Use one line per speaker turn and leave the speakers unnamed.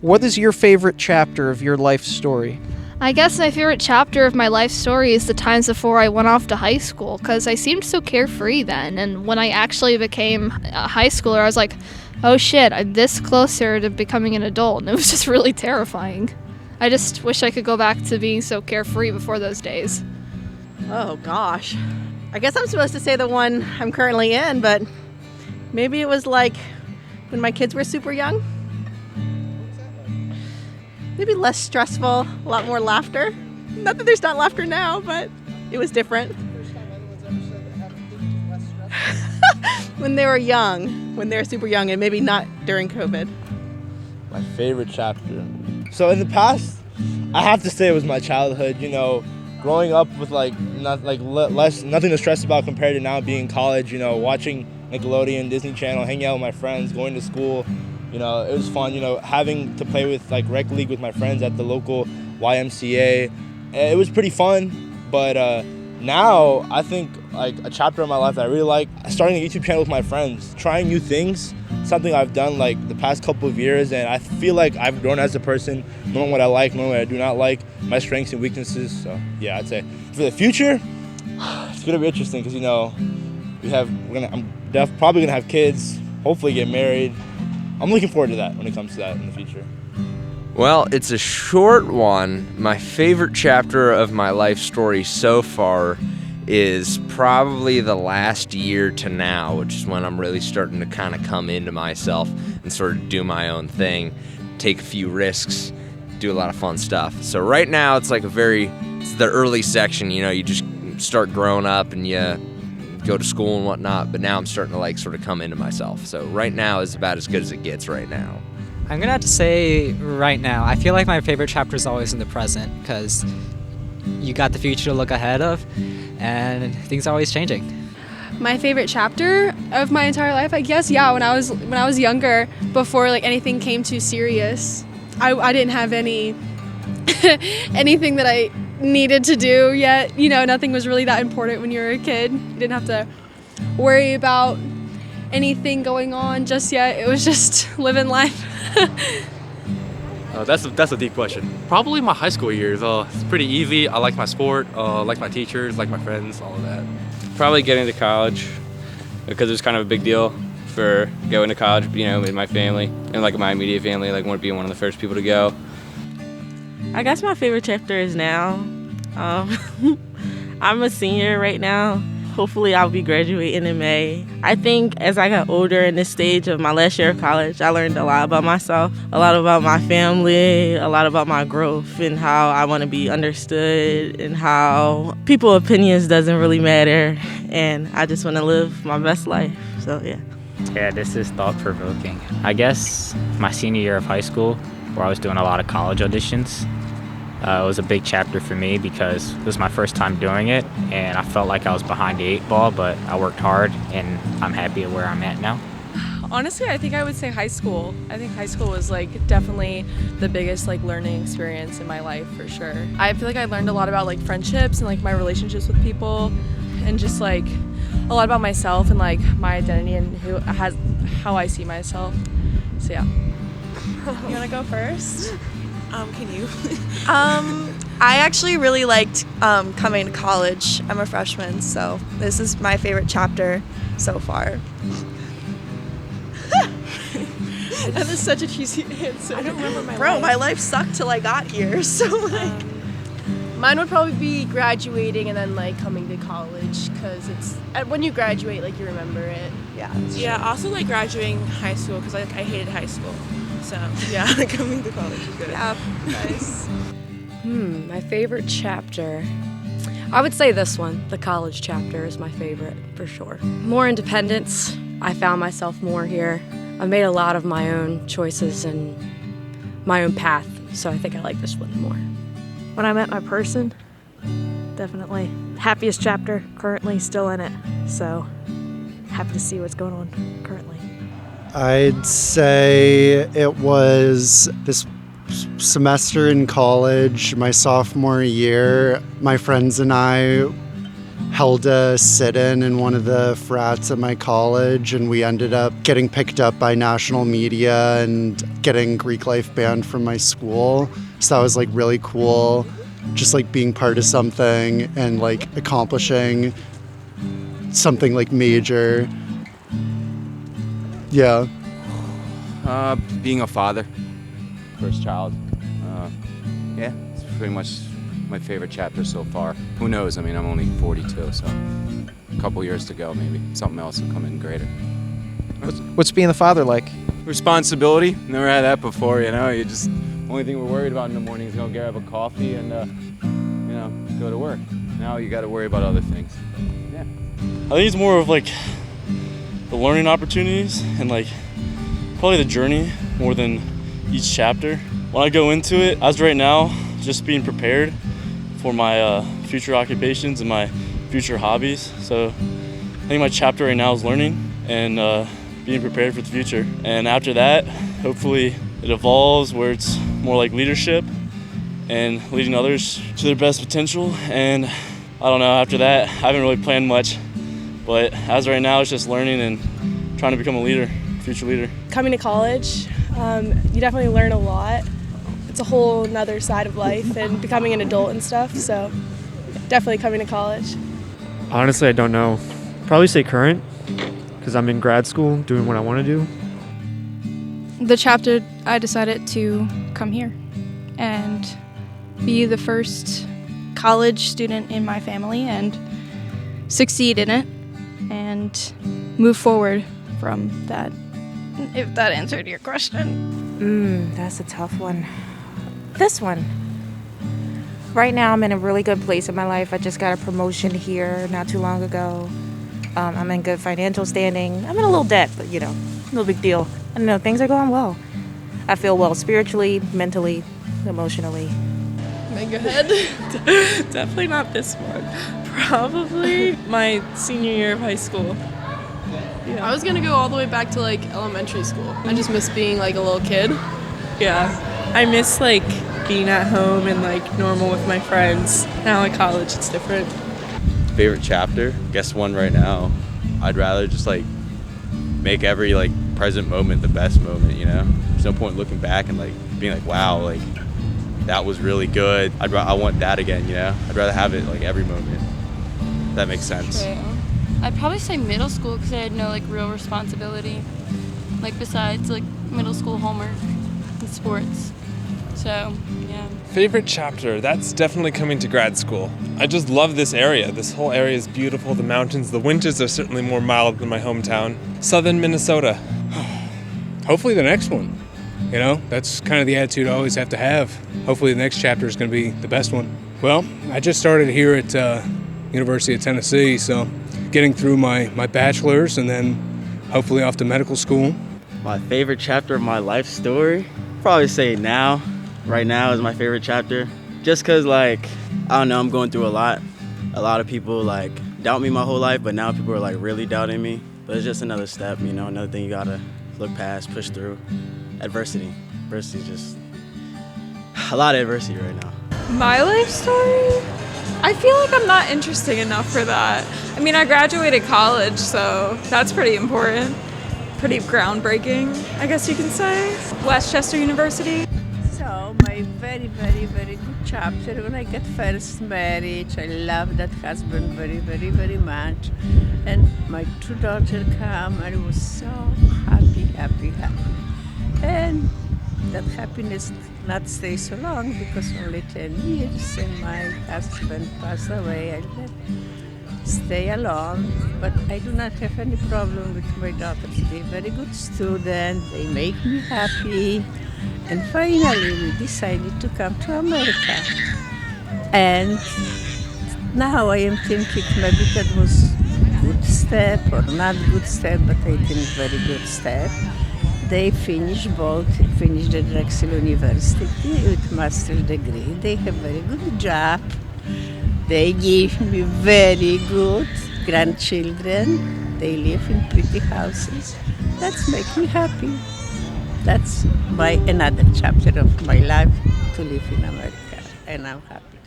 What is your favorite chapter of your life story?
I guess my favorite chapter of my life story is the times before I went off to high school, because I seemed so carefree then, and when I actually became a high schooler, I was like, oh shit, I'm this closer to becoming an adult, and it was just really terrifying. I just wish I could go back to being so carefree before those days.
Oh gosh. I guess I'm supposed to say the one I'm currently in, but maybe it was like when my kids were super young. Maybe less stressful, a lot more laughter. Not that there's not laughter now, but it was different. When they were young, when they were super young, and maybe not during COVID.
My favorite chapter. So in the past, I have to say it was my childhood. You know, growing up with nothing to stress about compared to now being in college. You know, watching Nickelodeon, Disney Channel, hanging out with my friends, going to school. You know, it was fun, you know, having to play with rec league with my friends at the local YMCA. It was pretty fun, but now I think a chapter of my life that I really like, starting a YouTube channel with my friends, trying new things, something I've done the past couple of years, and I feel like I've grown as a person, knowing what I like, knowing what I do not like, my strengths and weaknesses. So yeah, I'd say for the future, it's gonna be interesting because, you know, I'm probably gonna have kids, hopefully get married. I'm looking forward to that when it comes to that in the future.
Well, it's a short one. My favorite chapter of my life story so far is probably the last year to now, which is when I'm really starting to kind of come into myself and sort of do my own thing, take a few risks, do a lot of fun stuff. So right now it's it's the early section, you know, you just start growing up and you go to school and whatnot, but now I'm starting to sort of come into myself. So right now is about as good as it gets right now.
I'm gonna have to say right now, I feel like my favorite chapter is always in the present because you got the future to look ahead of and things are always changing.
My favorite chapter of my entire life, I guess, when I was younger, before anything came too serious, I didn't have anything that I needed to do yet. You know, nothing was really that important when you were a kid. You didn't have to worry about anything going on just yet. It was just living life.
That's a deep question. Probably my high school years. It's pretty easy. I like my sport, like my teachers, like my friends, all of that.
Probably getting to college because it was kind of a big deal for going to college, you know, in my family and my immediate family, want to be one of the first people to go.
I guess my favorite chapter is now. I'm a senior right now. Hopefully I'll be graduating in May. I think as I got older in this stage of my last year of college, I learned a lot about myself, a lot about my family, a lot about my growth and how I want to be understood and how people's opinions doesn't really matter. And I just want to live my best life. So yeah.
Yeah, this is thought-provoking. I guess my senior year of high school, where I was doing a lot of college auditions, it was a big chapter for me because it was my first time doing it, and I felt like I was behind the 8 ball, but I worked hard, and I'm happy at where I'm at now.
Honestly, I think I would say high school. I think high school was definitely the biggest learning experience in my life for sure. I feel like I learned a lot about friendships and my relationships with people, and just a lot about myself and my identity and how I see myself. So yeah.
You wanna go first?
Can you?
I actually really liked coming to college. I'm a freshman, so this is my favorite chapter so far.
That is such a cheesy answer.
I don't remember my life sucked till I got here, so
Mine would probably be graduating and then coming to college, because it's when you graduate you remember it.
Yeah, also graduating high school because I hated high school. So yeah, coming to college is good.
Yeah, nice.
My favorite chapter. I would say this one, the college chapter, is my favorite for sure. More independence. I found myself more here. I made a lot of my own choices and my own path, so I think I like this one more.
When I met my person, definitely. Happiest chapter, currently still in it, so happy to see what's going on currently.
I'd say it was this semester in college, my sophomore year. My friends and I held a sit-in in one of the frats at my college, and we ended up getting picked up by national media and getting Greek life banned from my school. So that was like really cool, just like being part of something and like accomplishing something like major. Yeah.
Being a father, first child. Yeah, it's pretty much my favorite chapter so far. Who knows? I mean, I'm only 42, so a couple years to go, maybe. Something else will come in greater.
What's being a father like?
Responsibility. Never had that before, you know? Only thing we're worried about in the morning is going to grab a coffee and, go to work. Now you got to worry about other things. Yeah.
I think it's more of like the learning opportunities and like probably the journey more than each chapter. When I go into it, as right now, just being prepared for my future occupations and my future hobbies. So I think my chapter right now is learning and being prepared for the future. And after that, hopefully it evolves where it's more like leadership and leading others to their best potential. And I don't know, after that, I haven't really planned much. But as right now, it's just learning and trying to become a leader, future leader.
Coming to college, you definitely learn a lot. It's a whole nother side of life and becoming an adult and stuff, so definitely coming to college.
Honestly, I don't know. Probably say current, because I'm in grad school doing what I want to do.
The chapter I decided to come here and be the first college student in my family and succeed in it and move forward from that. If that answered your question.
That's a tough one. This one. Right now I'm in a really good place in my life. I just got a promotion here not too long ago. I'm in good financial standing. I'm in a little debt, but no big deal. I don't know, things are going well. I feel well spiritually, mentally, emotionally.
Go ahead. Definitely not this one. Probably my senior year of high school. Yeah.
I was gonna go all the way back to like elementary school. I just miss being like a little kid.
Yeah. I miss like being at home and like normal with my friends. Now at college it's different.
Favorite chapter? Guess one right now. I'd rather just like make every like present moment the best moment, There's no point looking back and like being like, wow, like that was really good. I want that again, I'd rather have it like every moment. If that makes sense.
True. I'd probably say middle school because I had no like real responsibility, like besides like middle school homework and sports. So, yeah.
Favorite chapter? That's definitely coming to grad school. I just love this area. This whole area is beautiful. The mountains, the winters are certainly more mild than my hometown. Southern Minnesota.
Hopefully the next one. That's kind of the attitude I always have to have. Hopefully the next chapter is going to be the best one. Well, I just started here at University of Tennessee, so getting through my bachelor's and then hopefully off to medical school.
My favorite chapter of my life story? Probably say now. Right now is my favorite chapter. Just because, like, I don't know, I'm going through a lot. A lot of people, like, doubt me my whole life, but now people are, like, really doubting me. But it's just another step, another thing you gotta look past, push through. Adversity. Adversity is just a lot of adversity right now.
My life story? I feel like I'm not interesting enough for that. I mean, I graduated college, so that's pretty important. Pretty groundbreaking, I guess you can say. Westchester University.
So, my very, very, very good chapter when I got first married. I love that husband very, very, very much. And my two daughters come, and I was so happy, happy, happy. And that happiness not stay so long because only 10 years and my husband passed away. I had stay alone, but I do not have any problem with my daughters. They're very good students, they make me happy. And finally we decided to come to America. And now I am thinking maybe that was good step or not good step, but I think very good step. They finished the Drexel University with master's degree. They have very good job. They give me very good grandchildren. They live in pretty houses. That's make me happy. That's another chapter of my life to live in America, and I'm happy.